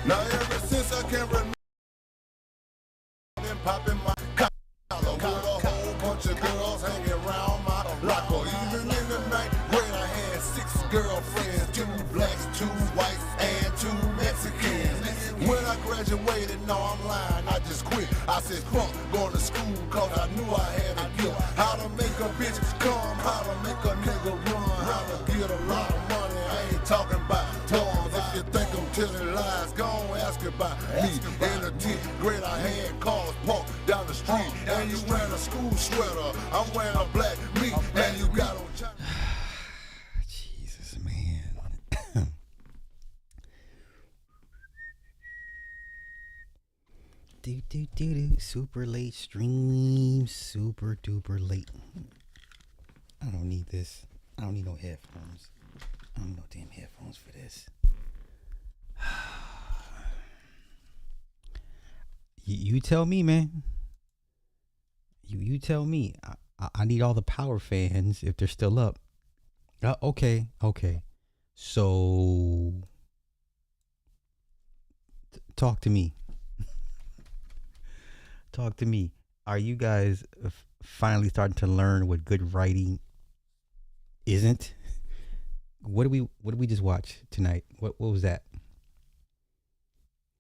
Now ever since I can remember, been popping my collar with a whole bunch of girls hanging around my locker. Even in the ninth grade, I had 6 girlfriends, 2 blacks, 2 whites, and 2 Mexicans. When I graduated, no, I'm lying, I just quit. I said, fuck going to school, cause I knew I had a gift. How to make a bitch come, how to make a nigga run, how to get a lot of money. I ain't talking about toys. If you think I'm telling lies, go on, ask about me. In the 10th grade, I had cars parked down the street, and you wearing a school sweater, I'm wearing a black meat, and you got on China. Jesus, man. Super late stream, super duper late. I don't need this. I don't need no headphones. I don't need no damn headphones for this. You tell me, man. You tell me. I need all the power fans if they're still up. Okay. So talk to me. Talk to me. Are you guys finally starting to learn what good writing isn't? What did we just watch tonight? What was that?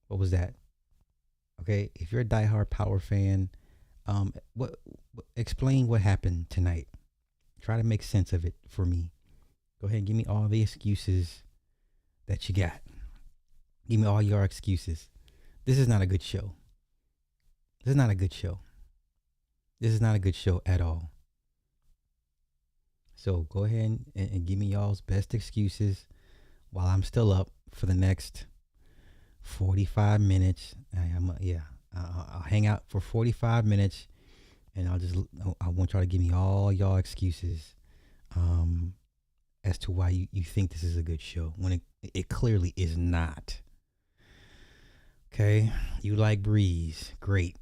What was that? Okay, if you're a diehard Power fan, what explain what happened tonight. Try to make sense of it for me. Go ahead and give me all the excuses that you got. Give me all your excuses. This is not a good show. This is not a good show. This is not a good show at all. So go ahead and give me y'all's best excuses while I'm still up for the next 45 minutes. I'll hang out for 45 minutes, and I want y'all to give me all y'all excuses as to why you think this is a good show when it clearly is not. Okay, you like Breeze, great.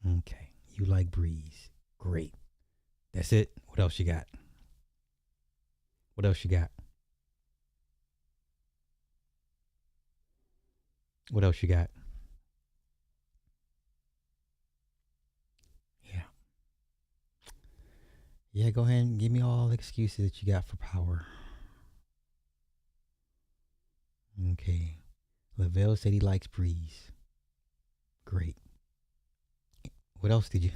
Okay, you like Breeze, great. That's it. What else you got? What else you got? What else you got? Yeah, go ahead and give me all the excuses that you got for Power. Okay. Lavelle said he likes Breeze. Great. What else did you?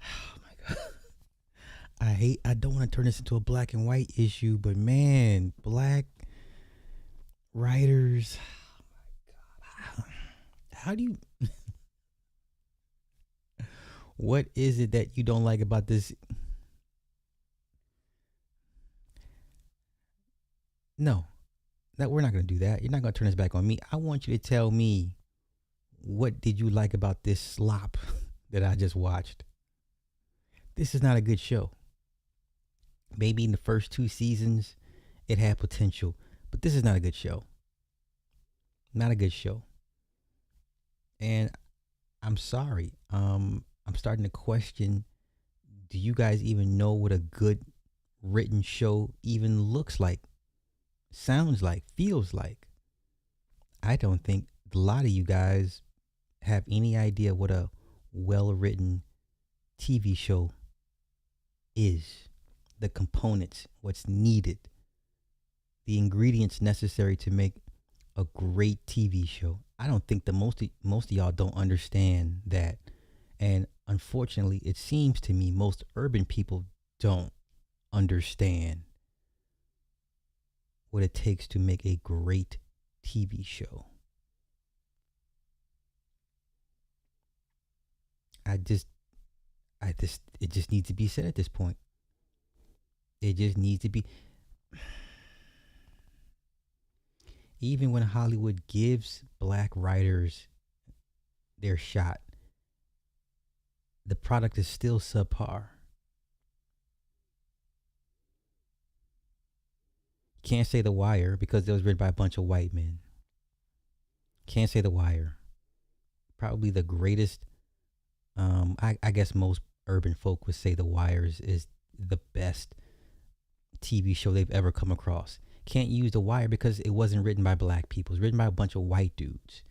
Oh my God. I don't want to turn this into a black and white issue, but man, black writers. Oh my God. How do you. What is it that you don't like about this? No, we're not going to do that. You're not going to turn this back on me. I want you to tell me, what did you like about this slop that I just watched? This is not a good show. Maybe in the first 2 seasons, it had potential, but this is not a good show. Not a good show. And I'm sorry. I'm starting to question, do you guys even know what a good written show even looks like, sounds like, feels like? I don't think a lot of you guys have any idea what a well-written TV show is. The components, what's needed, the ingredients necessary to make a great TV show. I don't think most of y'all don't understand that. And unfortunately, it seems to me most urban people don't understand what it takes to make a great TV show. It just needs to be said at this point. It just needs to be. Even when Hollywood gives black writers their shot, the product is still subpar. Can't say The Wire because it was written by a bunch of white men. Can't say The Wire. Probably the greatest, I guess most urban folk would say The Wires is the best TV show they've ever come across. Can't use The Wire because it wasn't written by black people. It's written by a bunch of white dudes.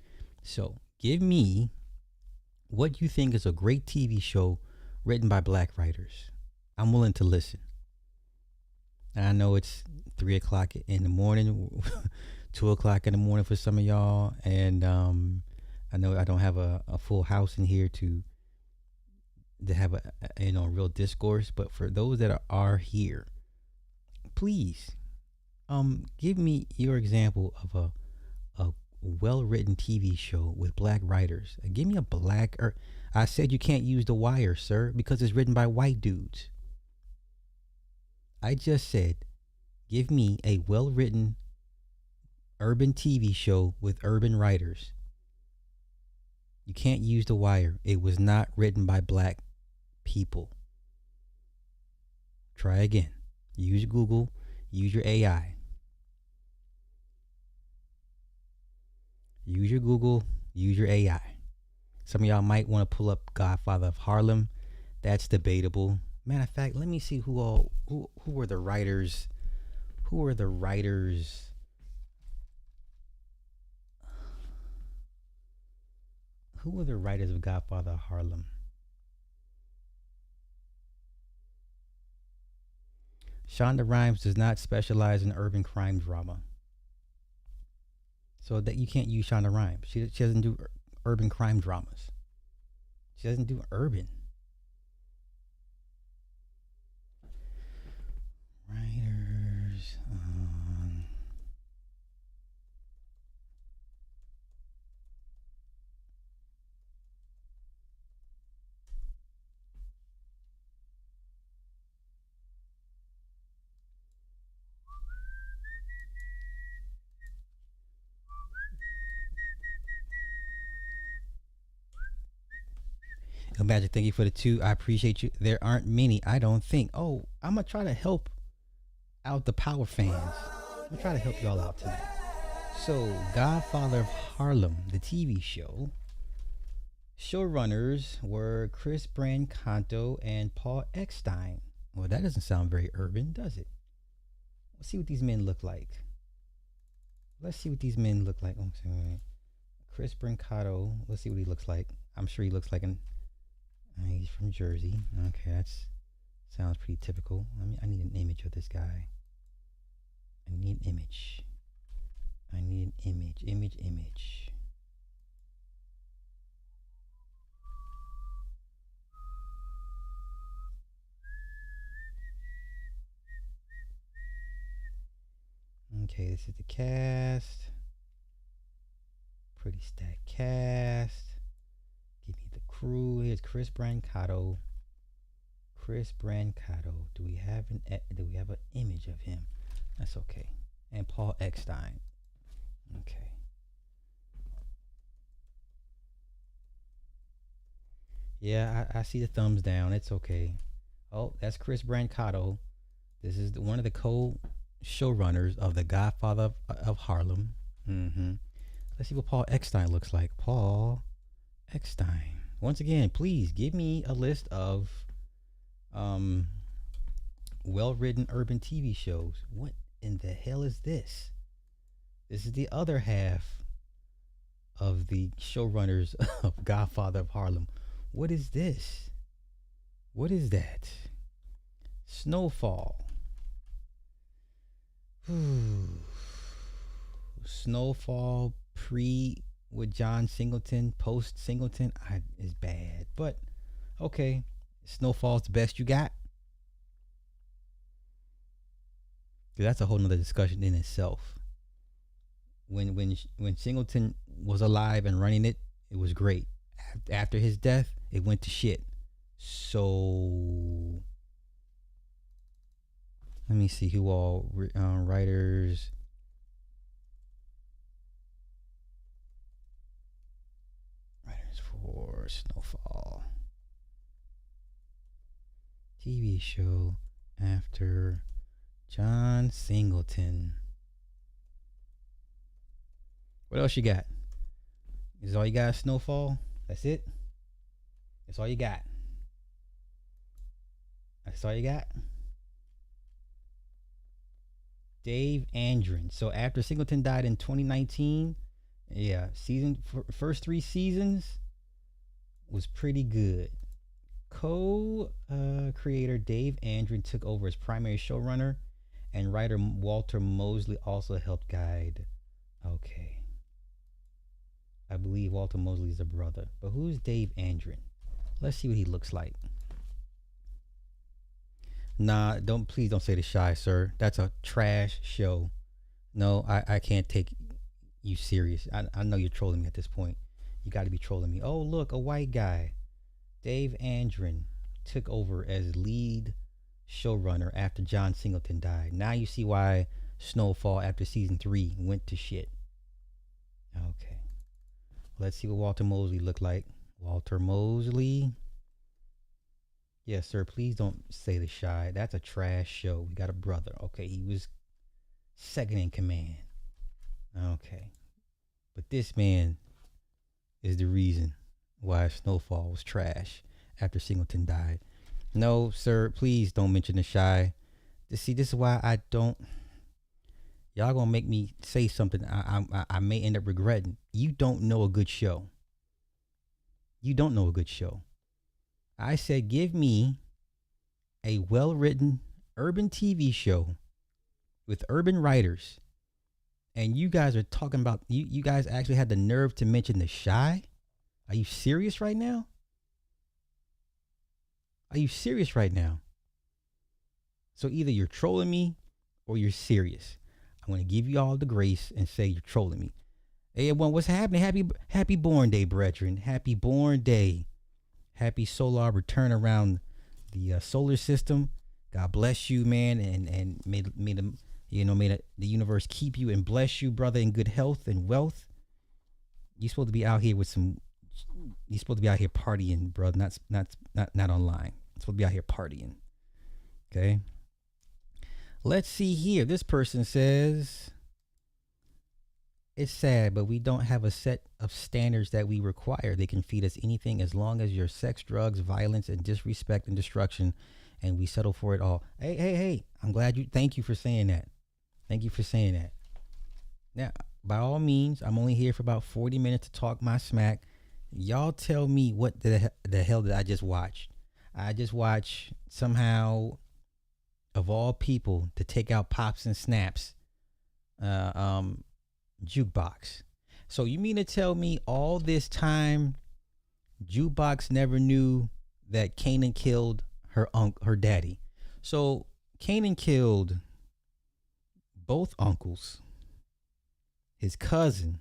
So give me what you think is a great TV show written by black writers. I'm willing to listen. And I know it's 3 o'clock in the morning, 2 o'clock in the morning for some of y'all. And I know I don't have a full house in here to have a real discourse. But for those that are here, please give me your example of a well-written TV show with black writers. Give me a black, or I said you can't use The Wire, sir, because it's written by white dudes. I just said, give me a well-written urban TV show with urban writers. You can't use The Wire. It was not written by black people. Try again. Use Google. Use your AI. Use your Google. Use your AI. Some of y'all might want to pull up Godfather of Harlem. That's debatable. Matter of fact, let me see who were the writers. Who were the writers? Who were the writers of Godfather of Harlem? Shonda Rhimes does not specialize in urban crime drama. So that you can't use Shonda Rhimes. She doesn't do urban crime dramas. She doesn't do urban. Writers. Magic, thank you for the 2. I appreciate you. There aren't many, I don't think. Oh, I'm going to try to help out the Power fans. I'm going to try to help y'all out tonight. So, Godfather of Harlem, the TV show. Showrunners were Chris Brancato and Paul Eckstein. Well, that doesn't sound very urban, does it? Let's see what these men look like. Oh, Chris Brancato. Let's see what he looks like. I'm sure he looks like he's from Jersey. Okay, that's sounds pretty typical. I need an image of this guy. I need an image. Image. Okay, this is the cast. Pretty stacked cast. Give me the crew. Here's Chris Brancato. Do we have an image of him? That's okay. And Paul Eckstein. Okay. Yeah, I see the thumbs down. It's okay. Oh, that's Chris Brancato. This is one of the co-showrunners of The Godfather of Harlem. Let's see what Paul Eckstein looks like. Paul Eckstein. Once again, please give me a list of well-written urban TV shows. What in the hell is this? This is the other half of the showrunners of Godfather of Harlem. What is this? What is that? Snowfall. Snowfall pre with John Singleton, post Singleton is bad. But okay, Snowfall's the best you got. That's a whole nother discussion in itself. When Singleton was alive and running it, it was great. After his death, it went to shit. So let me see who all writers. Writers for Snowfall. TV show after John Singleton. What else you got? Is all you got Snowfall? That's it? That's all you got? That's all you got? Dave Andron. So after Singleton died in 2019, yeah, first 3 seasons was pretty good. Co-creator Dave Andron took over as primary showrunner, and writer Walter Mosley also helped guide. Okay. I believe Walter Mosley is a brother. But who's Dave Andron? Let's see what he looks like. Nah, please don't say The Shy, sir. That's a trash show. No, I can't take you serious. I know you're trolling me at this point. You got to be trolling me. Oh, look, a white guy. Dave Andron took over as lead showrunner after John Singleton died. Now you see why Snowfall after season 3 went to shit. Okay. Let's see what Walter Mosley looked like. Walter Mosley. Yes, sir. Please don't say The Shy. That's a trash show. We got a brother. Okay, he was second in command. Okay. But this man is the reason why Snowfall was trash after Singleton died. No, sir. Please don't mention The Shy. See, this is why I don't. Y'all gonna make me say something I may end up regretting. You don't know a good show. You don't know a good show. I said, give me a well-written urban TV show with urban writers, and you guys are talking about, you guys actually had the nerve to mention The Shy? Are you serious right now? Are you serious right now? So either you're trolling me or you're serious. I'm going to give you all the grace and say you're trolling me. Hey, everyone, what's happening? Happy Born Day, brethren. Happy Born Day. Happy solar return around the solar system. God bless you, man, and may the universe keep you and bless you, brother, in good health and wealth. You're supposed to be out here you're supposed to be out here partying, brother, not online. You're supposed to be out here partying. Okay. Let's see here. This person says, it's sad, but we don't have a set of standards that we require. They can feed us anything as long as your sex, drugs, violence, and disrespect and destruction, and we settle for it all. Hey. Thank you for saying that. Thank you for saying that. Now, by all means, I'm only here for about 40 minutes to talk my smack. Y'all tell me what the hell did I just watch? I just watched, somehow, of all people, to take out Pops and Snaps, Jukebox. So you mean to tell me all this time Jukebox never knew that Kanan killed her daddy? So Kanan killed both uncles, his cousin,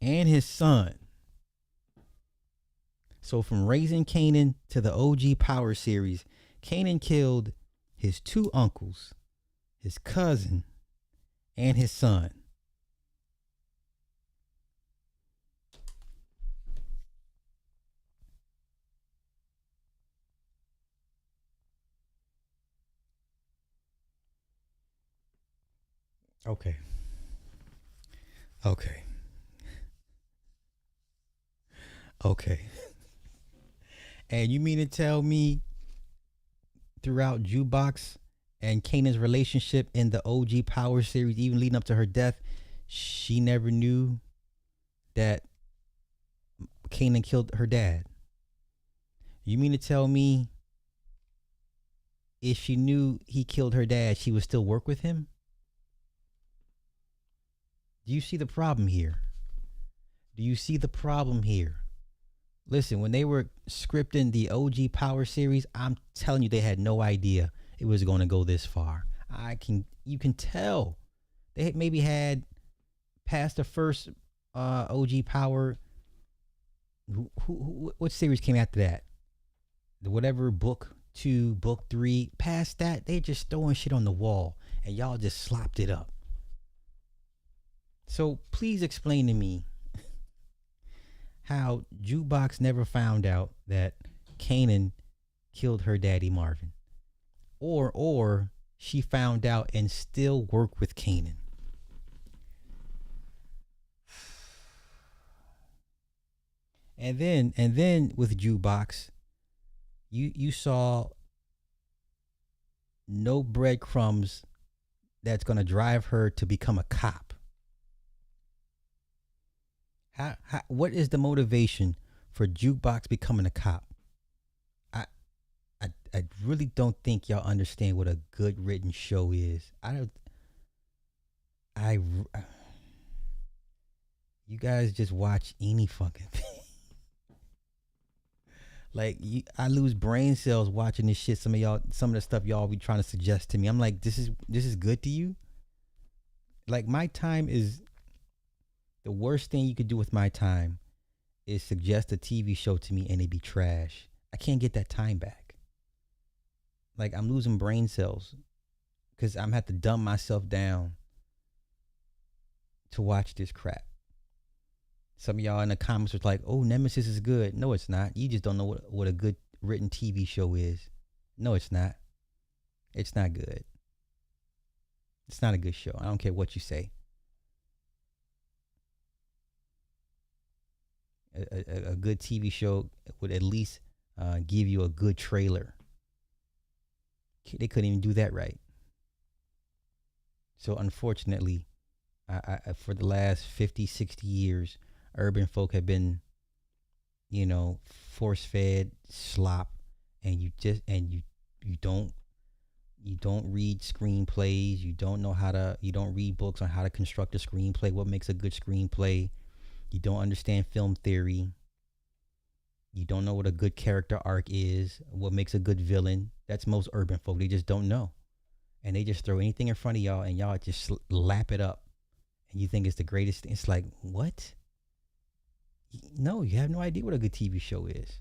and his son. So from Raising Kanan to the OG Power series, Kanan killed his 2 uncles, his cousin, and his son. Okay. And you mean to tell me throughout Jukebox and Kanan's relationship in the OG Power series, even leading up to her death, she never knew that Kanan killed her dad? You mean to tell me if she knew he killed her dad, she would still work with him? Do you see the problem here? Listen, when they were scripting the OG Power series, I'm telling you, they had no idea it was going to go this far. You can tell they maybe had past the first OG Power. What series came after that? Whatever, book 2, book 3. Past that, they just throwing shit on the wall, and y'all just slopped it up. So please explain to me how Jukebox never found out that Kanan killed her daddy Marvin, or she found out and still worked with Kanan. And then with Jukebox, you saw no breadcrumbs that's going to drive her to become a cop. What is the motivation for Jukebox becoming a cop? I really don't think y'all understand what a good written show is. I you guys just watch any fucking thing. Like I lose brain cells watching this shit. Some of the stuff y'all be trying to suggest to me. I'm like, this is good to you. Like my time is the worst thing you could do with my time is suggest a TV show to me and it be trash. I can't get that time back. Like I'm losing brain cells because I'm have to dumb myself down to watch this crap. Some of y'all in the comments was like, "Oh, Nemesis is good." No, it's not. You just don't know what a good written TV show is. No, it's not. It's not good. It's not a good show. I don't care what you say. A good TV show would at least give you a good trailer. They couldn't even do that right. So unfortunately, I for the last 50, 60 years, urban folk have been, force-fed slop, and you don't read screenplays. You don't read books on how to construct a screenplay. What makes a good screenplay? You don't understand film theory. You don't know what a good character arc is. What makes a good villain? That's most urban folk. They just don't know, and they just throw anything in front of y'all, and y'all just lap it up, and you think it's the greatest thing. It's like, what? No, you have no idea what a good TV show is.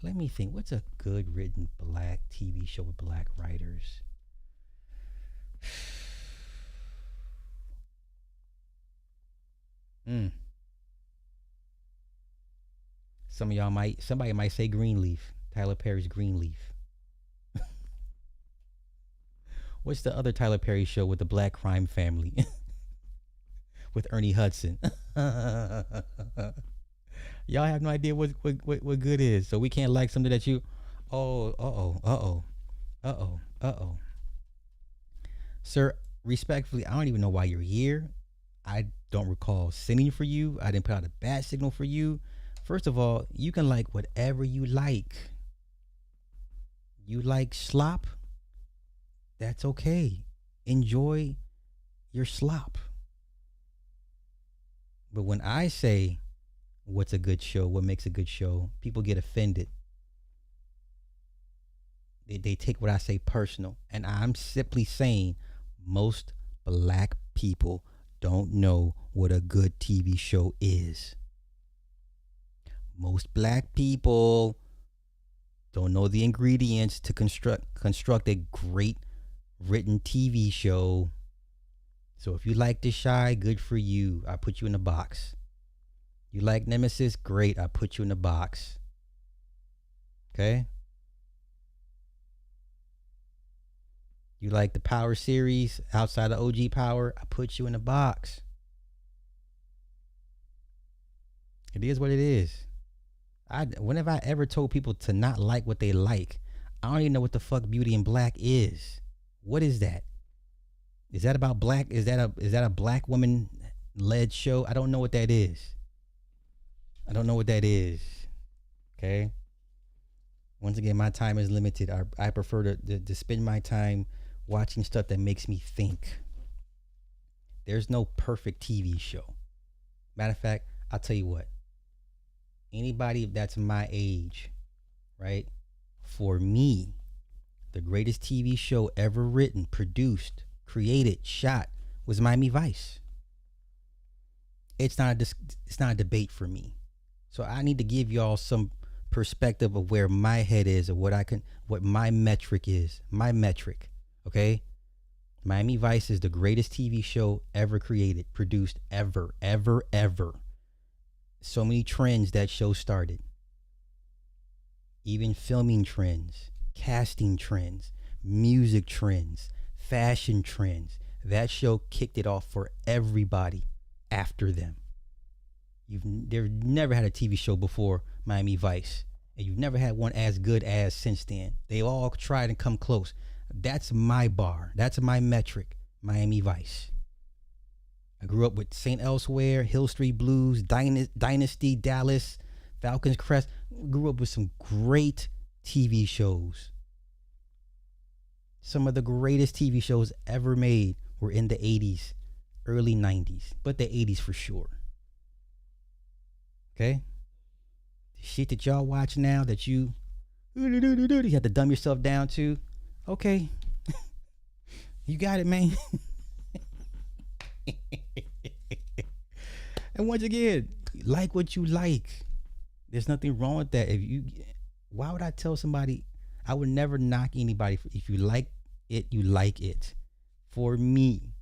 Let me think. What's a good written black TV show with black writers? Somebody might say Greenleaf. Tyler Perry's Greenleaf. What's the other Tyler Perry show with the black crime family? With Ernie Hudson. Y'all have no idea what good is. So we can't like something that you, Sir, respectfully, I don't even know why you're here. I don't recall sending for you. I didn't put out a bad signal for you. First of all, you can like whatever you like. You like slop? That's okay. Enjoy your slop. But when I say what's a good show, what makes a good show, people get offended. They take what I say personal. And I'm simply saying most black people don't know what a good TV show is. Most black people don't know the ingredients to construct a great written TV show. So if you like The Shy, good for you. I put you in a box. You like Nemesis? Great. I put you in a box. Okay? You like the Power series outside of OG Power? I put you in a box. It is what it is. Whenever I ever told people to not like what they like, I don't even know what the fuck Beauty in Black is. What is that? Is that about black? Is that a black woman led show? I don't know what that is. I don't know what that is. Okay. Once again, my time is limited. I prefer to spend my time watching stuff that makes me think. There's no perfect TV show. Matter of fact, I'll tell you what. Anybody that's my age, right? For me, the greatest TV show ever written, produced, created, shot was Miami Vice. It's not a debate for me. So I need to give y'all some perspective of where my head is, of what my metric is. My metric, okay? Miami Vice is the greatest TV show ever created, produced, ever. So many trends that show started. Even filming trends, casting trends, music trends, fashion trends. That show kicked it off for everybody after them. They've never had a TV show before Miami Vice. and you've never had one as good as since then. They all tried and come close. That's my bar. That's my metric. Miami Vice. I grew up with St. Elsewhere, Hill Street Blues, Dynasty, Dallas, Falcons Crest. Grew up with some great TV shows. Some of the greatest TV shows ever made were in the 80s, early 90s, but the 80s for sure. Okay? The shit that y'all watch now that you have to dumb yourself down to, okay. You got it, man. And once again, like what you like. There's nothing wrong with that. Why would I tell somebody? I would never knock anybody. If you like it, you like it. For me,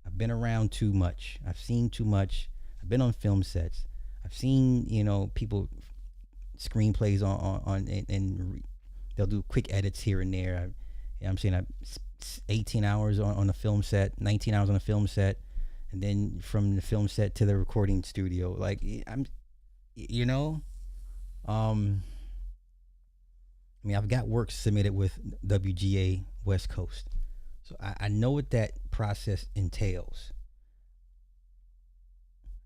I've been around too much. I've seen too much. I've been on film sets. I've seen, people screenplays on and they'll do quick edits here and there. I'm saying 18 hours on a film set, 19 hours on a film set, and then from the film set to the recording studio. Like I've got work submitted with WGA West Coast, so I know what that process entails.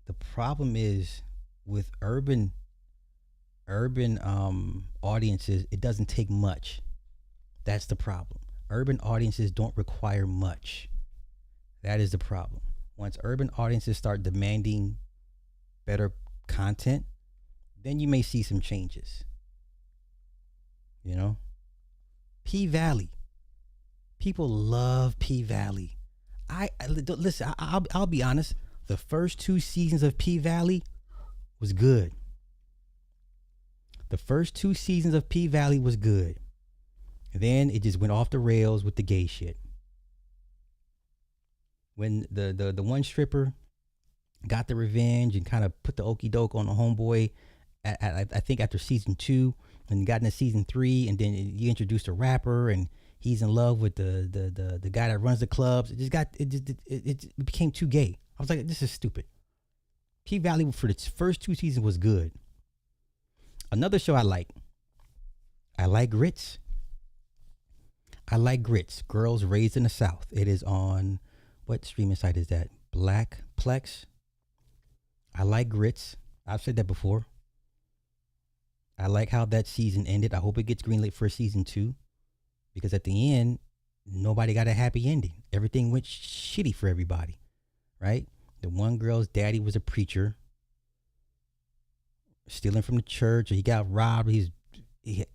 The problem is with urban audiences, it doesn't take much. That's the problem. Urban audiences don't require much. That is the problem. Once urban audiences start demanding better content, then you may see some changes. P Valley. People love P Valley. Listen. I'll be honest. The first 2 seasons of P Valley was good. The first 2 seasons of P Valley was good. Then it just went off the rails with the gay shit. When the one stripper got the revenge and kind of put the okey doke on the homeboy, I think after season 2, and got into season 3, and then you introduced a rapper, and he's in love with the guy that runs the clubs. It became too gay. I was like, this is stupid. P Valley for its first 2 seasons was good. Another show I like Grits. I like Grits. Girls Raised in the South. It is on, what streaming site is that? Blackplex. I like Grits. I've said that before. I like how that season ended. I hope it gets greenlit for season 2, because at the end, nobody got a happy ending. Everything went shitty for everybody, right? The one girl's daddy was a preacher, stealing from the church, or he got robbed. He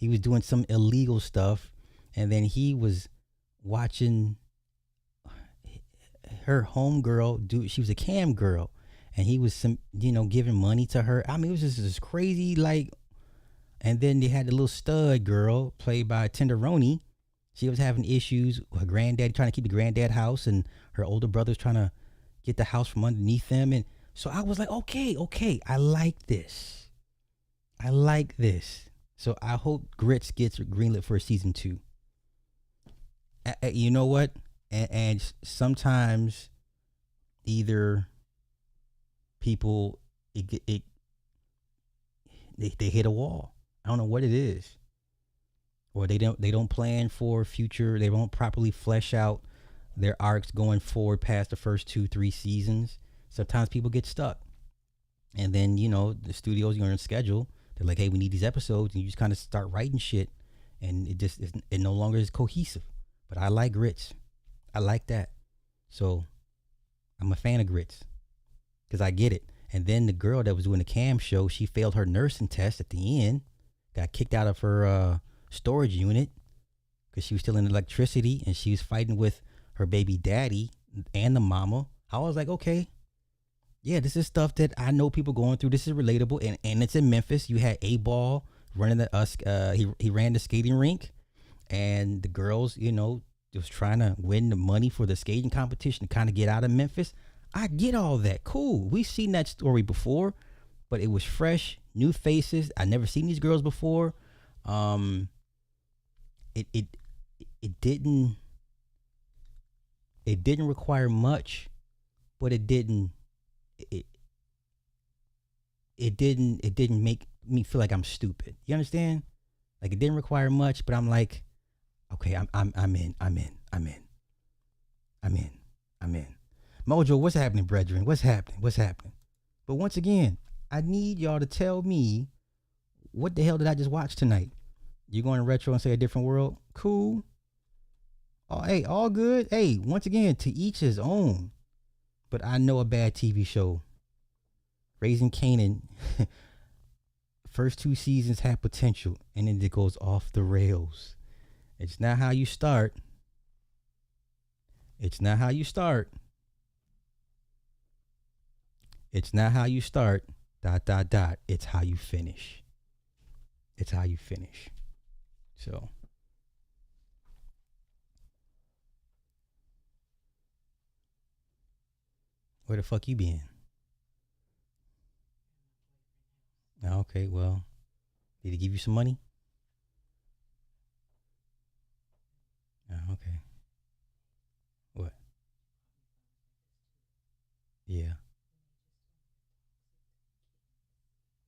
was doing some illegal stuff, and then he was watching her homegirl do. She was a cam girl, and he was giving money to her. I mean, it was just this crazy, like. And then they had the little stud girl played by Tenderoni. She was having issues with her granddad, trying to keep the granddad house, and her older brother's trying to get the house from underneath them. And so I was like, okay, I like this. So I hope Grits gets greenlit for season 2. You know what? And sometimes either people they hit a wall. I don't know what it is, or they don't plan for future. They don't properly flesh out their arcs going forward past the first 2-3 seasons. Sometimes people get stuck, and then the studios, you're on schedule. They're like, hey, we need these episodes, and you just kind of start writing shit, and it no longer is cohesive. But I like Grits. I like that. So I'm a fan of Grits because I get it. And then the girl that was doing the cam show, she failed her nursing test at the end, got kicked out of her storage unit because she was stealing electricity, and she was fighting with her baby daddy and the mama. I was like, okay, yeah, this is stuff that I know people going through. This is relatable, and it's in Memphis. You had A-Ball running he ran the skating rink, and the girls, was trying to win the money for the skating competition to kind of get out of Memphis. I get all that. Cool. We've seen that story before, but it was fresh, new faces. I never seen these girls before. It didn't require much, but it didn't make me feel like I'm stupid. You understand? Like it didn't require much, but I'm like, okay, I'm in. Mojo, what's happening, brethren? What's happening? But once again, I need y'all to tell me what the hell did I just watch tonight? You going to retro and say a different world? Cool. Oh, hey, all good. Hey, once again, to each his own. But I know a bad TV show. Raising Kanan. First 2 seasons have potential, and then it goes off the rails. It's not how you start. It's not how you start. It's not how you start. ... It's how you finish. It's how you finish. So. Where the fuck you been? Okay, well, did he give you some money? Okay. What? Yeah.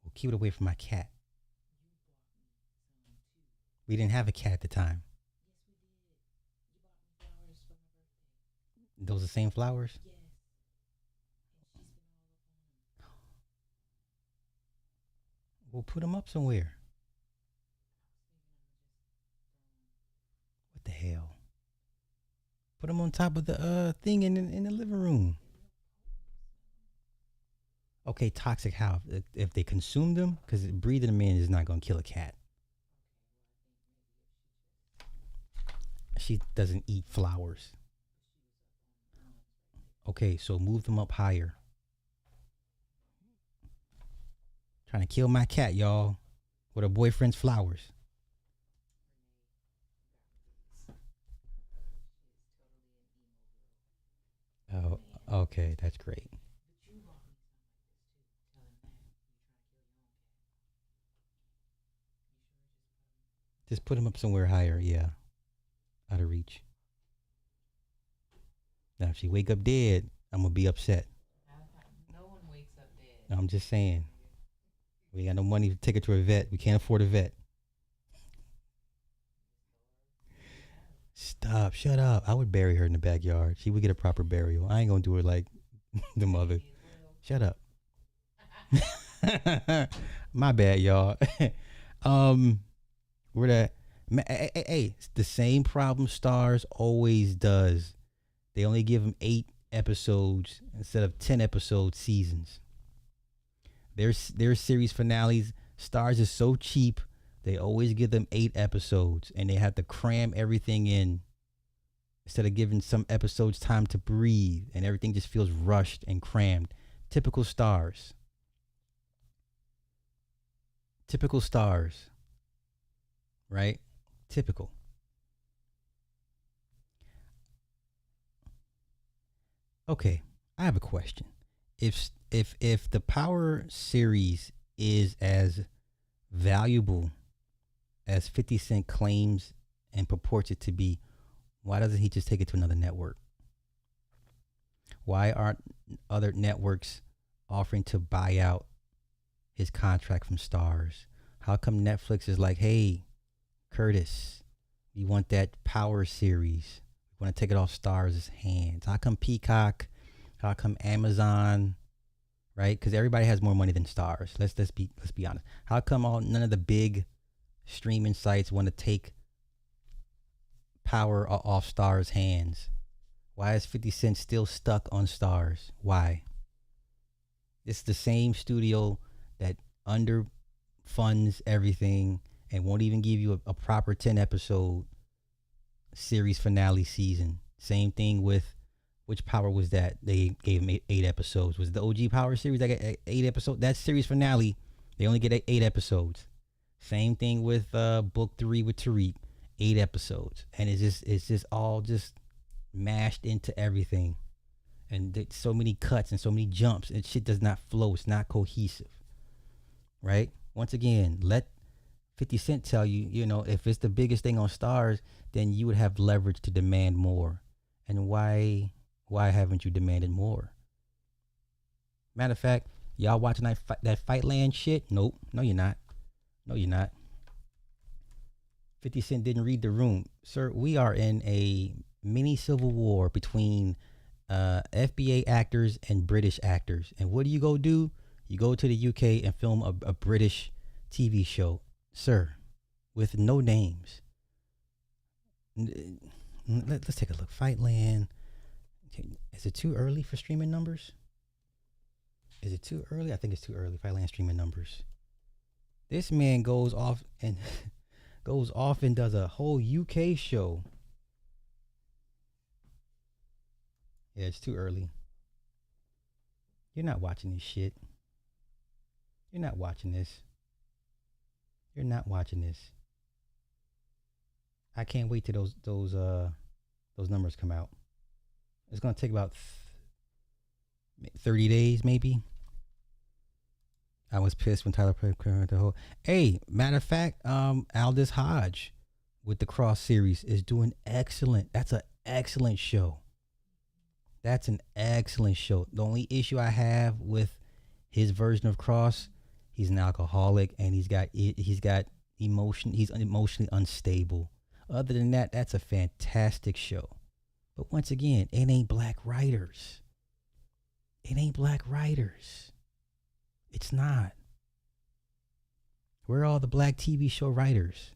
Well, keep it away from my cat. We didn't have a cat at the time. Those are the same flowers? We'll put them up somewhere. What the hell? Put them on top of the thing in the living room. Okay, toxic how? If they consume them? Because breathing them in is not going to kill a cat. She doesn't eat flowers. Okay, so move them up higher. Trying to kill my cat, y'all, with her boyfriend's flowers. Oh, okay, that's great. Just put him up somewhere higher, yeah, out of reach. Now, if she wake up dead, I'm gonna be upset. No one wakes up dead. I'm just saying. We got no money to take her to a vet. We can't afford a vet. Stop. Shut up. I would bury her in the backyard. She would get a proper burial. I ain't gonna do her like the mother. Shut up. My bad, y'all. We're that. Hey, it's the same problem Stars always does. They only give them 8 episodes instead of 10 episode seasons. Their series finales, Stars is so cheap, they always give them 8 episodes, and they have to cram everything in instead of giving some episodes time to breathe, and everything just feels rushed and crammed. Typical Stars. Typical Stars. Right? Typical. Okay, I have a question. If the Power series is as valuable as 50 Cent claims and purports it to be, why doesn't he just take it to another network? Why aren't other networks offering to buy out his contract from Stars? How come Netflix is like, hey, Curtis, we want that Power series. We want to take it off Stars' hands. How come Peacock? How come Amazon? Right? Because everybody has more money than Stars. Let's be honest. How come none of the big streaming sites want to take Power off Stars' hands? Why is 50 Cent still stuck on Stars? Why? It's the same studio that underfunds everything and won't even give you a proper 10 episode series finale season. Same thing with, which Power was that? They gave him 8 episodes. Was it the OG Power series that got 8 episodes? That series finale, they only get 8 episodes. Same thing with book 3 with Tariq, 8 episodes. And it's just all just mashed into everything. And so many cuts and so many jumps, and shit does not flow. It's not cohesive. Right? Once again, let 50 Cent tell you, if it's the biggest thing on Stars, then you would have leverage to demand more. And why haven't you demanded more? Matter of fact, y'all watching that Fightland shit? Nope. No, you're not. No, you're not. 50 Cent didn't read the room. Sir, we are in a mini civil war between FBA actors and British actors. And what do? You go to the UK and film a British TV show, sir, with no names. Let's take a look. Fightland. Is it too early for streaming numbers? Is it too early? I think it's too early. Fightland streaming numbers. This man goes off and does a whole UK show. Yeah, it's too early. You're not watching this shit. You're not watching this. You're not watching this. I can't wait till those numbers come out. It's gonna take about 30 days, maybe. I was pissed when Tyler played the whole. Hey, matter of fact, Aldous Hodge with the Cross series is doing excellent. That's an excellent show. That's an excellent show. The only issue I have with his version of Cross, he's an alcoholic and he's got emotion. He's emotionally unstable. Other than that, that's a fantastic show. But once again, it ain't black writers. It ain't black writers. It's not. Where are all the black TV show writers?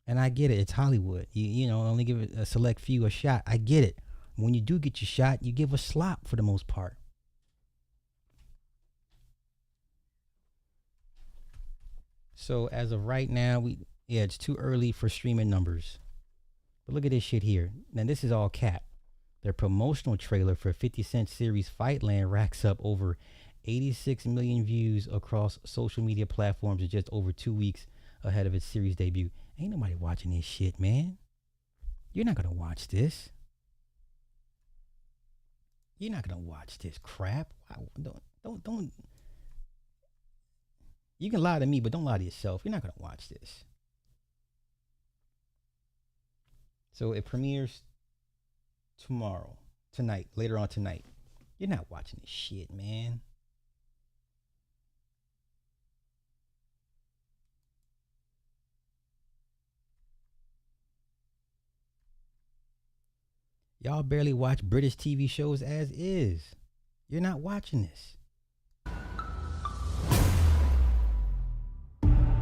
And I get it. It's Hollywood. You know, only give a select few a shot. I get it. When you do get your shot, you give a slop for the most part. So as of right now, it's too early for streaming numbers. But look at this shit here. Now this is all cap. Their promotional trailer for 50 Cent series Fightland racks up over 86 million views across social media platforms in just over 2 weeks ahead of its series debut. Ain't nobody watching this shit, man. You're not gonna watch this. You're not gonna watch this crap. Don't. You can lie to me, but don't lie to yourself. You're not gonna watch this. So it premieres later on tonight. You're not watching this shit, man. Y'all barely watch British TV shows as is. You're not watching this.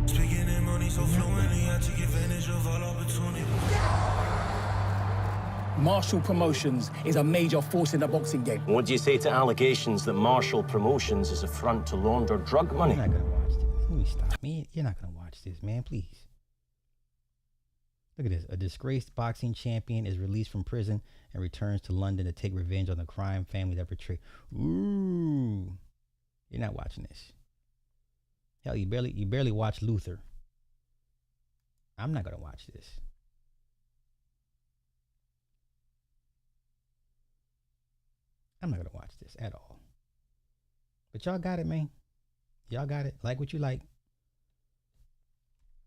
Speaking in money so fluently, I take advantage of all opportunity. Marshall Promotions is a major force in the boxing game. What do you say to allegations that Marshall Promotions is a front to launder drug money? You're not gonna watch this. Let me stop. You're not gonna watch this, man. Please. Look at this. A disgraced boxing champion is released from prison and returns to London to take revenge on the crime family that betrayed. Ooh. You're not watching this. Hell, you barely watch Luther. I'm not gonna watch this. I'm not gonna watch this at all. But y'all got it, man. Y'all got it. Like what you like.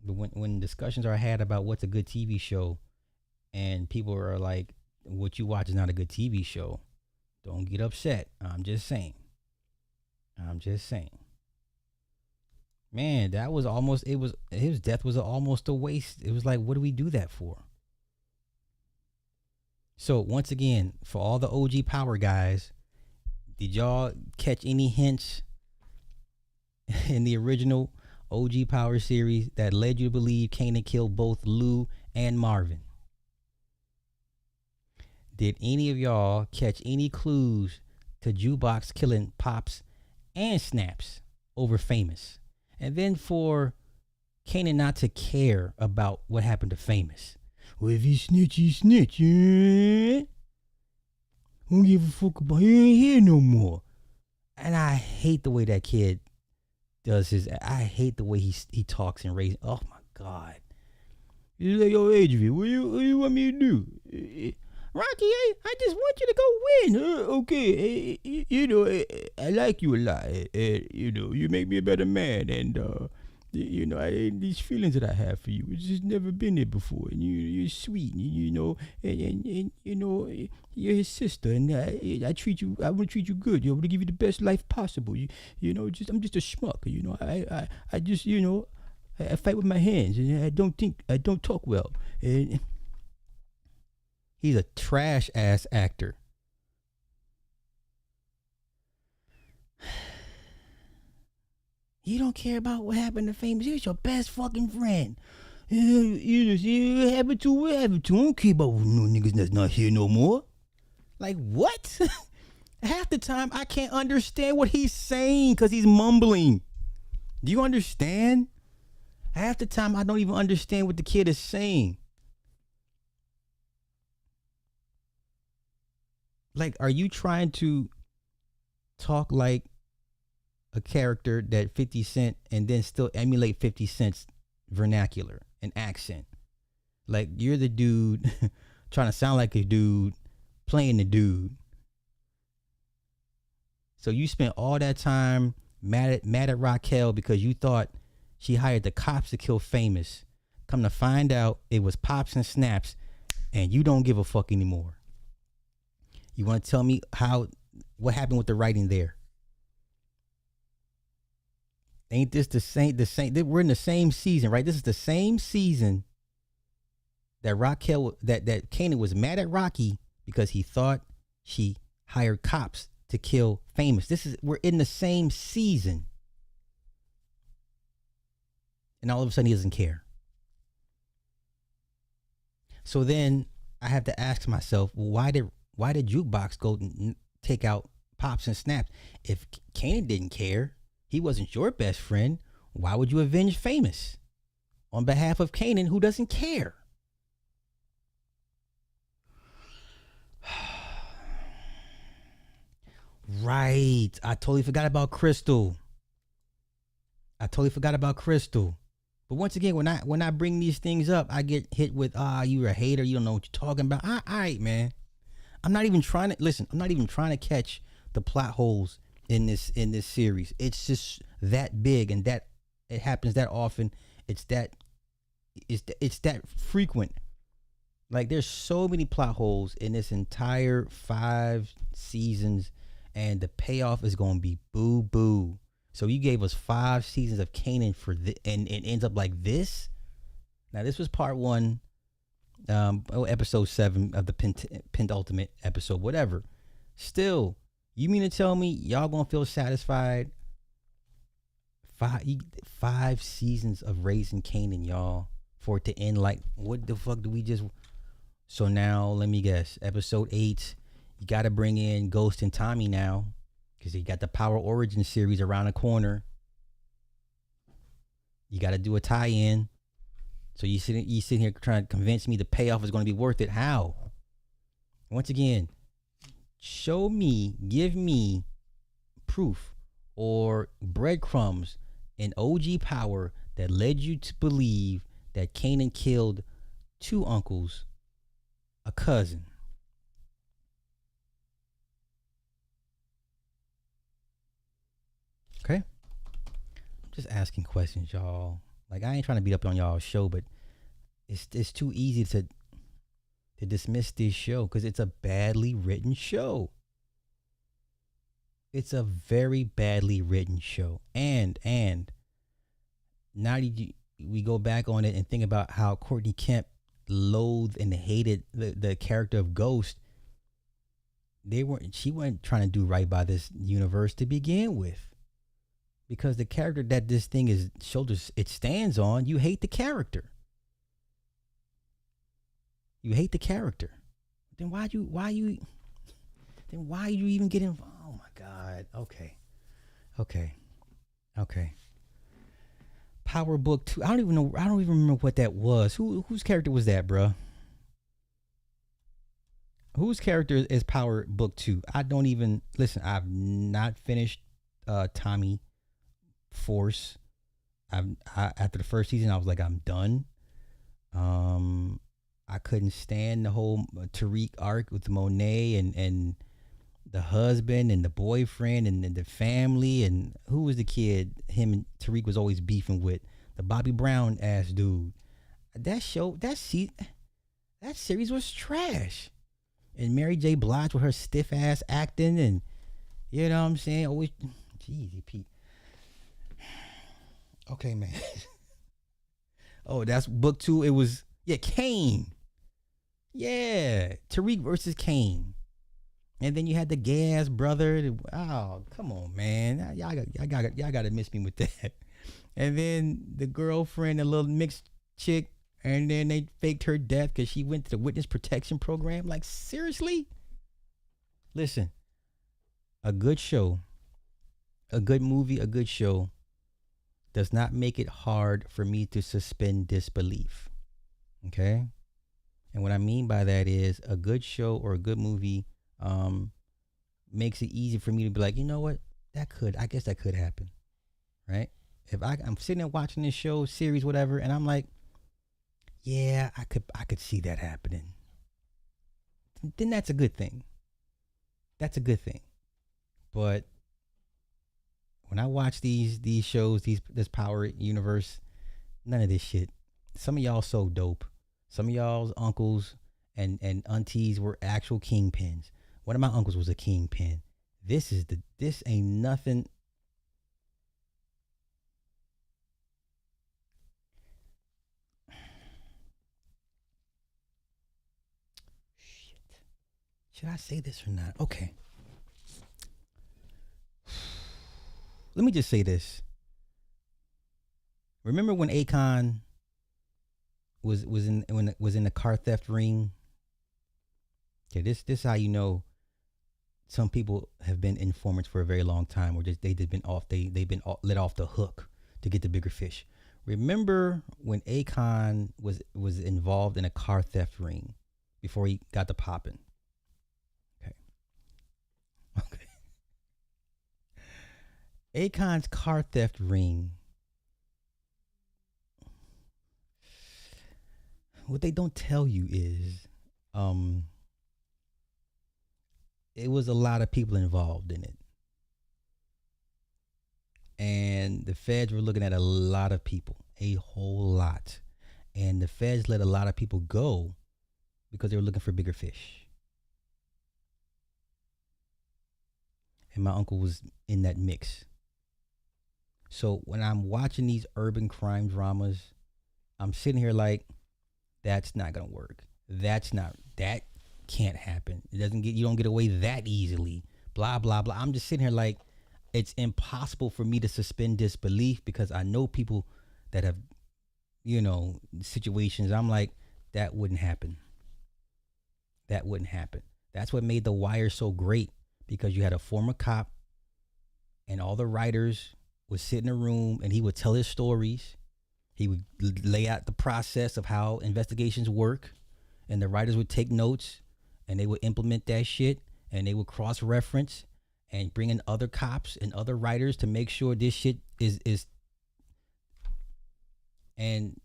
But when discussions are had about what's a good TV show, and people are like, "What you watch is not a good TV show," don't get upset. I'm just saying. Man, that was almost. His death was almost a waste. It was like, what do we do that for? So once again, for all the OG Power guys, did y'all catch any hints in the original OG Power series that led you to believe Kanan killed both Lou and Marvin? Did any of y'all catch any clues to Jukebox killing Pops and Snaps over Famous? And then for Kanan not to care about what happened to Famous. Well, if you snitch, you snitch. Don't give a fuck about he ain't here no more. And I hate the way that kid does his. I hate the way he talks and raises. Oh my God. He's like, yo, Adrian, what you want me to do? Rocky, I just want you to go win. Okay, I like you a lot. You make me a better man, and these feelings that I have for you, it's just never been there before. And you're sweet, and you're his sister, and I want to treat you good. I want to give you the best life possible. I'm just a schmuck. I just, I fight with my hands, and I don't talk well. And he's a trash ass actor. You don't care about what happened to Famous. He was your best fucking friend. What happened to? I don't care about no niggas that's not here no more. Like, what? Half the time, I can't understand what he's saying because he's mumbling. Do you understand? Half the time, I don't even understand what the kid is saying. Like, are you trying to talk like a character that 50 Cent and then still emulate 50 Cent's vernacular and accent? Like, you're the dude trying to sound like a dude playing the dude. So you spent all that time mad at Raquel because you thought she hired the cops to kill Famous. Come to find out it was pops and snaps, and you don't give a fuck anymore. You want to tell me what happened with the writing there? Ain't this the same? We're in the same season, right? This is the same season that that Kanan was mad at Rocky because he thought she hired cops to kill Famous. We're in the same season, and all of a sudden he doesn't care. So then I have to ask myself, why did Jukebox go and take out pops and snaps? If Kanan didn't care, he wasn't your best friend, why would you avenge Famous on behalf of Kanan, who doesn't care? Right. I totally forgot about Crystal. But once again, when I bring these things up, I get hit with, you're a hater. You don't know what you're talking about. All right, man. I'm not even trying to catch the plot holes in this series. It's just that big, and that it happens that often. It's that frequent. Like, there's so many plot holes in this entire 5 seasons, and the payoff is going to be boo boo. So you gave us 5 seasons of Kanan and it ends up like this. Now, this was part 1, episode 7 of the penultimate episode, whatever. Still, you mean to tell me y'all gonna feel satisfied? 5 seasons of raising Kanan, y'all, for it to end like, what the fuck do we just? So now, let me guess. Episode 8, you got to bring in Ghost and Tommy now, because you got the Power Origin series around the corner. You got to do a tie-in. So you sitting here trying to convince me the payoff is going to be worth it. How? Once again, give me proof or breadcrumbs in OG Power that led you to believe that Kanan killed 2 uncles, a cousin. Okay? I'm just asking questions, y'all. Like, I ain't trying to beat up on y'all's show, but it's too easy to dismiss this show because it's a badly written show. It's a very badly written show. And now we go back on it and think about how Courtney Kemp loathed and hated the character of Ghost. She wasn't trying to do right by this universe to begin with. Because the character that this thing it stands on, you hate the character. You hate the character. Then why you even get involved? Oh my God. Okay. Power Book 2. I don't even remember what that was. Whose character was that, bruh? Whose character is Power Book 2? I don't even listen. I've not finished Tommy Force. After the first season, I was like, I'm done. I couldn't stand the whole Tariq arc with Monet and the husband and the boyfriend and the family, and who was the kid him and Tariq was always beefing with, the Bobby Brown ass dude. That series was trash. And Mary J. Blige with her stiff ass acting, and you know what I'm saying? Always, jeez, Pete. Okay, man. Oh, that's book 2. It was Kane. Yeah, Tariq versus Kane. And then you had the gay ass brother. Oh, come on, man. Y'all gotta miss me with that. And then the girlfriend, a little mixed chick, and then they faked her death because she went to the witness protection program. Like, seriously? Listen, a good show, a good movie, a good show does not make it hard for me to suspend disbelief. Okay? And what I mean by that is a good show or a good movie makes it easy for me to be like, you know what? I guess that could happen. Right? If I'm sitting there watching this show, series, whatever, and I'm like, yeah, I could see that happening. Then that's a good thing. That's a good thing. But when I watch these shows, this Power universe, none of this shit. Some of y'all so dope. Some of y'all's uncles and aunties were actual kingpins. One of my uncles was a kingpin. This ain't nothing. Should I say this or not? Okay. Let me just say this. Remember when Akon was in the car theft ring? Okay, this is how you know some people have been informants for a very long time, or they've been let off the hook to get the bigger fish. Remember when Akon was involved in a car theft ring before he got the popping? Okay. Akon's car theft ring. What they don't tell you is, it was a lot of people involved in it. And the feds were looking at a lot of people, a whole lot. And the feds let a lot of people go because they were looking for bigger fish. And my uncle was in that mix. So when I'm watching these urban crime dramas, I'm sitting here like, that's not gonna work. That can't happen. You don't get away that easily. Blah, blah, blah. I'm just sitting here like, it's impossible for me to suspend disbelief because I know people that have, situations. I'm like, that wouldn't happen. That wouldn't happen. That's what made The Wire so great, because you had a former cop and all the writers would sit in a room and he would tell his stories. He would lay out the process of how investigations work, and the writers would take notes and they would implement that shit, and they would cross-reference and bring in other cops and other writers to make sure this shit is and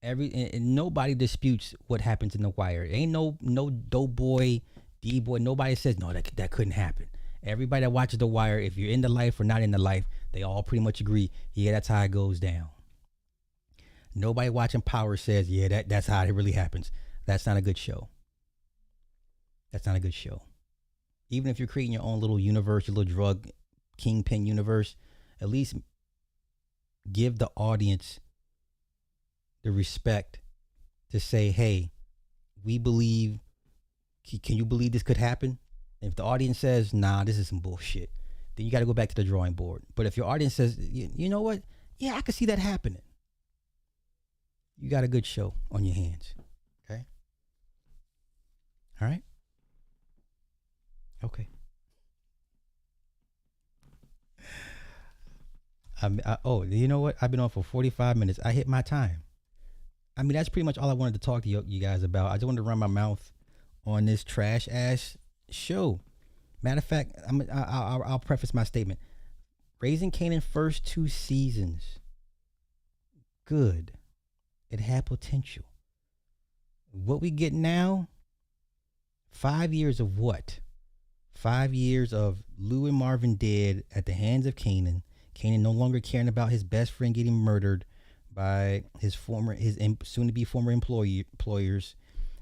nobody disputes what happens in The Wire. Ain't no dope boy, D-boy, nobody says no, that couldn't happen. Everybody that watches The Wire, if you're in the life or not in the life, they all pretty much agree, yeah, that's how it goes down. Nobody watching Power says, yeah, that's how it really happens. That's not a good show. That's not a good show. Even if you're creating your own little universe, your little drug kingpin universe, at least give the audience the respect to say, hey, we believe, can you believe this could happen? And if the audience says, nah, this is some bullshit, then you got to go back to the drawing board. But if your audience says, you know what? Yeah, I could see that happening. You got a good show on your hands. Okay? All right? Okay. You know what? I've been on for 45 minutes. I hit my time. I mean, that's pretty much all I wanted to talk to you guys about. I just wanted to run my mouth on this trash ass show. Matter of fact, I'll preface my statement. Raising Kanan first 2 seasons, good. It had potential. What we get now, 5 years of what? 5 years of Lou and Marvin dead at the hands of Kanan. Kanan no longer caring about his best friend getting murdered. by his soon to be former employers,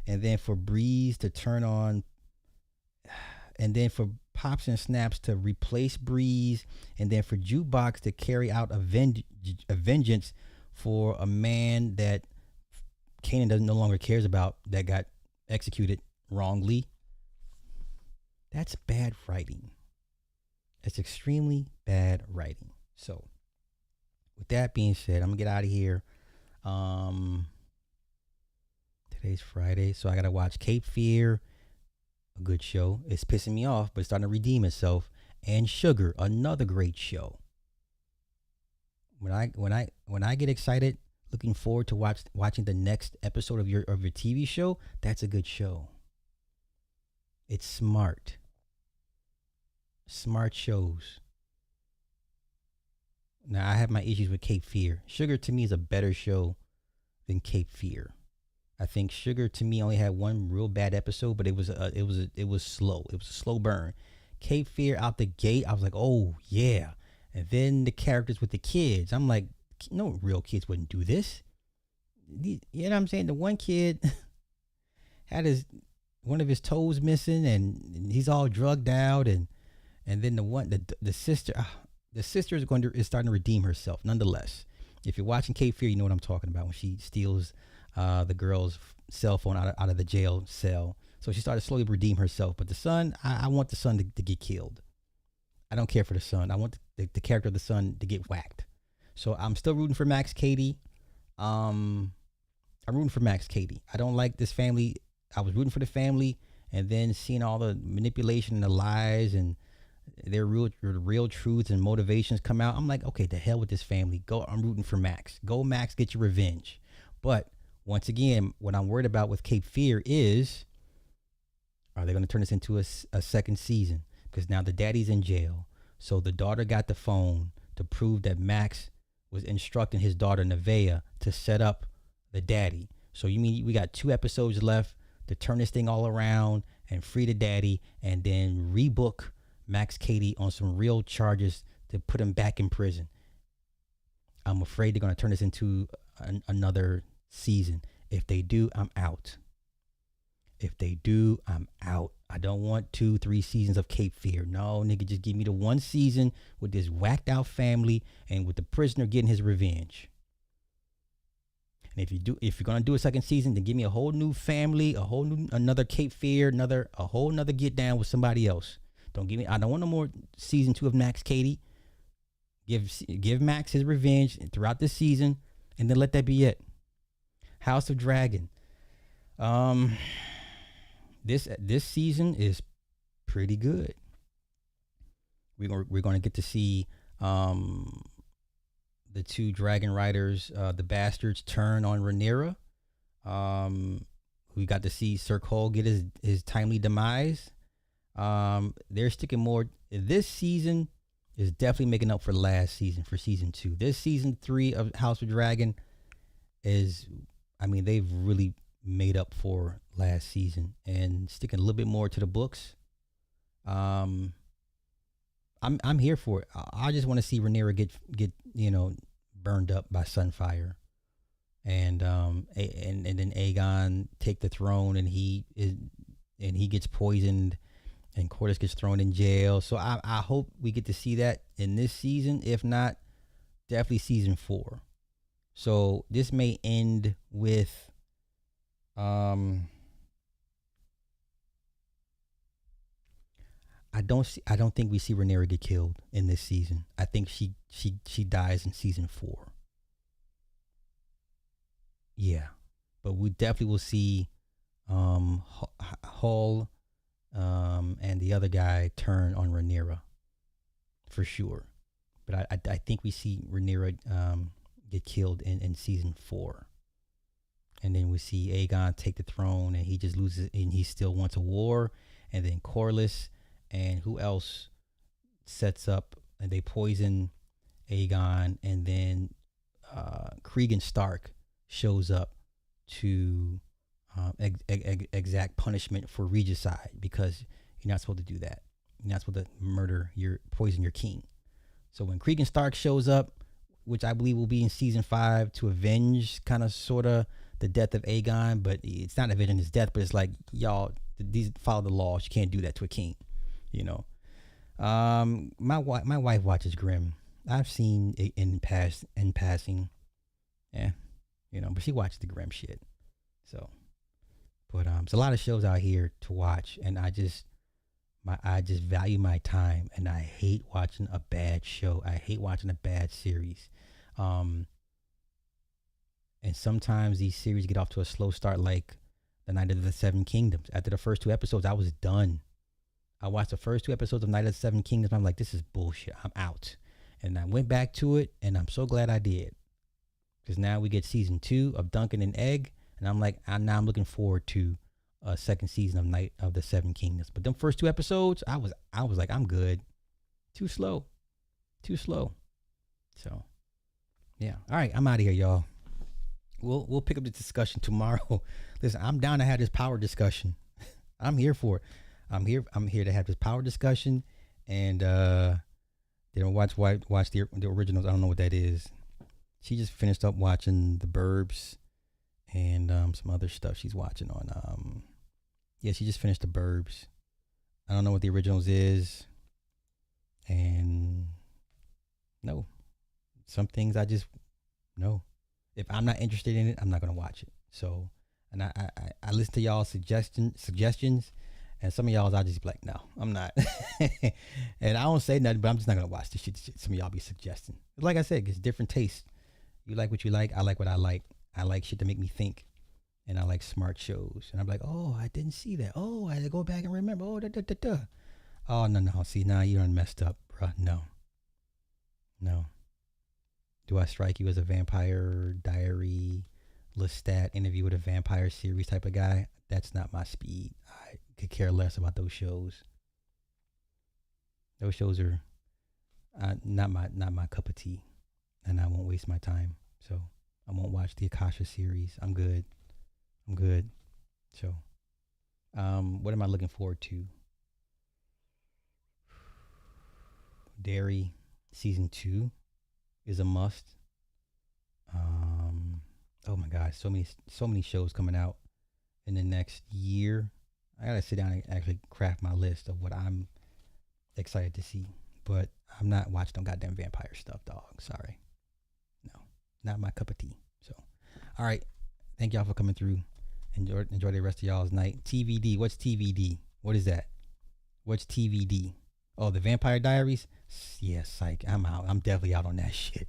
and then for Breeze to turn on, and then for Pops and Snaps to replace Breeze, and then for Jukebox to carry out a vengeance for a man that Kanan no longer cares about, that got executed wrongly. That's bad writing. It's extremely bad writing. So, with that being said, I'm gonna get out of here. Today's Friday, so I gotta watch Cape Fear, a good show. It's pissing me off, but it's starting to redeem itself. And Sugar, another great show. When I get excited, looking forward to watching the next episode of your TV show, that's a good show. It's smart shows. Now, I have my issues with Cape Fear. Sugar to me is a better show than Cape Fear. I think Sugar to me only had one real bad episode, but it was slow. It was a slow burn. Cape Fear out the gate, I was like, oh yeah. And then the characters with the kids, I'm like, no real kids wouldn't do this. You know what I'm saying? The one kid had one of his toes missing, and he's all drugged out, and then the sister is starting to redeem herself. Nonetheless, if you're watching Cape Fear, you know what I'm talking about when she steals the girl's cell phone out of the jail cell. So she started slowly redeem herself. But the son, I want the son to get killed. I don't care for the son. I want the character of the son to get whacked. So I'm still rooting for Max Cady. I'm rooting for Max Cady. I don't like this family. I was rooting for the family, and then seeing all the manipulation and the lies and their real truths and motivations come out. I'm like, okay, the hell with this family. Go. I'm rooting for Max. Go, Max, get your revenge. But once again, what I'm worried about with Cape Fear is, are they going to turn this into a second season? Because now the daddy's in jail. So the daughter got the phone to prove that Max was instructing his daughter, Nevaeh, to set up the daddy. So you mean we got 2 episodes left to turn this thing all around and free the daddy, and then rebook Max Cady on some real charges to put him back in prison? I'm afraid they're going to turn this into another season. If they do, I'm out. I don't want 2-3 seasons of Cape Fear. No, nigga, just give me the one season with this whacked out family and with the prisoner getting his revenge. And if you're gonna do a second season, then give me a whole new family, another Cape Fear, a whole nother get down with somebody else. I don't want no more season 2 of Max Cady. Give Max his revenge throughout this season, and then let that be it. House of Dragon. This season is pretty good. We're gonna get to see the 2 dragon riders, the bastards, turn on Rhaenyra. We got to see Sir Cole get his timely demise. They're sticking more. This season is definitely making up for last season, for season 2. This season 3 of House of Dragon they've really made up for last season and sticking a little bit more to the books. I'm here for it. I just want to see Rhaenyra get burned up by Sunfire, and then Aegon take the throne, and he gets poisoned, and Corlys gets thrown in jail. So I hope we get to see that in this season. If not, definitely season 4. So this may end with I don't think we see Rhaenyra get killed in this season. I think she dies in season 4. Yeah, but we definitely will see Hull and the other guy turn on Rhaenyra for sure. But I think we see Rhaenyra get killed in season 4. And then we see Aegon take the throne, and he just loses, and he still wants a war. And then Corlys and who else sets up, and they poison Aegon, and then Cregan Stark shows up to exact punishment for regicide, because you're not supposed to do that. You're not supposed to poison your king. So when Cregan Stark shows up, which I believe will be in season 5 to avenge kind of sort of the death of Aegon, but it's not avenging his death, but it's like, y'all, these follow the laws. You can't do that to a king, you know. My wife watches Grimm. I've seen it in passing. Yeah, you know, but she watches the Grimm shit. So, but there's a lot of shows out here to watch, and I just value my time, and I hate watching a bad show. I hate watching a bad series. And sometimes these series get off to a slow start, like the Night of the Seven Kingdoms. After the first 2 episodes, I was done. I watched the first 2 episodes of Night of the Seven Kingdoms. I'm like, this is bullshit. I'm out. And I went back to it, and I'm so glad I did. Because now we get season 2 of Duncan and Egg, and I'm like, now I'm looking forward to a second season of Night of the Seven Kingdoms. But them first 2 episodes, I was like, I'm good. Too slow. So, yeah. All right, I'm out of here, y'all. We'll pick up the discussion tomorrow. Listen, I'm down to have this power discussion. I'm here for it. I'm here to have this power discussion, and then watch the originals. I don't know what that is. She just finished up watching The Burbs and some other stuff she's watching on. She just finished The Burbs. I don't know what the originals is, and no, some things I just no. If I'm not interested in it, I'm not gonna watch it. So, and I listen to y'all's suggestions, and some of y'all's I just be like, no, I'm not. And I don't say nothing, but I'm just not gonna watch this shit. Some of y'all be suggesting. Like I said, it's different tastes. You like what you like. I like what I like. I like shit to make me think, and I like smart shows. And I'm like, oh, I didn't see that. Oh, I had to go back and remember. Oh, Oh, no. See, now you done messed up, bruh. No. Do I strike you as a Vampire Diary, Lestat, Interview with a Vampire series type of guy? That's not my speed. I could care less about those shows. Those shows are not my cup of tea, and I won't waste my time. So I won't watch the Akasha series. I'm good. So, what am I looking forward to? Dairy season 2 is a must. Oh my God, so many shows coming out in the next year. I gotta sit down and actually craft my list of what I'm excited to see. But I'm not watching no goddamn vampire stuff, dog. Sorry. No, not my cup of tea. So, all right. Thank y'all for coming through. Enjoy the rest of y'all's night. TVD. What's TVD? What is that? What's TVD? Oh, the Vampire Diaries? Yeah, psych. I'm out. I'm definitely out on that shit.